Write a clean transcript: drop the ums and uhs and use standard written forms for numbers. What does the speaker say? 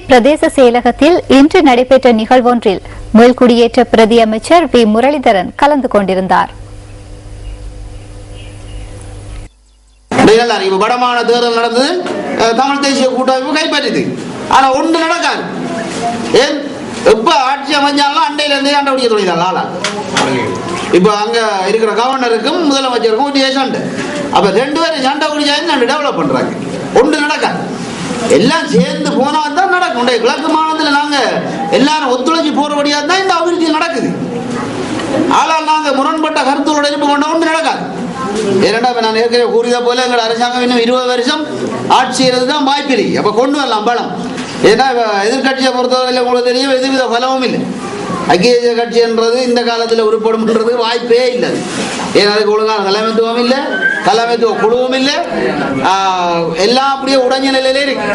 பிரதேச செயலகத்தில் இன்று நடைபெற்ற நிகழ்வொன்றில் மீள்குடியேற்ற பிரதி அமைச்சர் வி முரளிதரன் கலந்து கொண்டிருந்தார். வடமான தேர்தல் நடந்தது, தமிழ் தேசிய கூட்டமைப்பு கைப்பற்றியது. ஆனா ஒன்று நடக்காது. ஏன் எப்ப ஆட்சி அமைஞ்சாலும் அண்டையில இருந்தே சண்டை பிடிக்க தொடங்கினால. இப்ப அங்க இருக்கிற கவர்னருக்கும் முதலமைச்சருக்கும் ஒரு சண்டை. அப்ப ரெண்டு பேரும் சண்டை பிடிச்சாலும் டெவலப் பண்றாங்க. ஒன்று நடக்காது. எல்லாம் சேர்ந்து போனால் தான் நடக்கும். கிழக்கு மாநிலத்தில் நாங்க எல்லாரும் ஒத்துழைச்சி போறபடியா தான் இந்த அபிவிருத்தி நடக்குது. ஆனால் நாங்க முரண்பட்ட கருத்துக்களோட எழுப்பு கொண்ட ஒன்று நடக்காது. ஏனென்றா நான் ஏற்கனவே கூறியதை போல எங்கள் அரசாங்கம் இன்னும் 20 வருஷம் ஆட்சி செய்யறது தான் வாய்ப்பில்லை. அப்ப கொண்டு வரலாம் பலம். ஏன்னா எதிர்கட்சியை பொறுத்தவரையில் உங்களுக்கு தெரியும், எதுவித பலமும் இல்லை. ஐக்கிய கட்சி என்றது இந்த காலத்தில் உருப்படும்ன்றது வாய்ப்பே இல்லை. ஏன்னா அதுக்கு ஒழுங்கான தலைமைத்துவம் இல்லை, தலைமைத்துவ குழுவும் இல்லை, எல்லாம் அப்படியே உடஞ்ச நிலையிலே இருக்கு.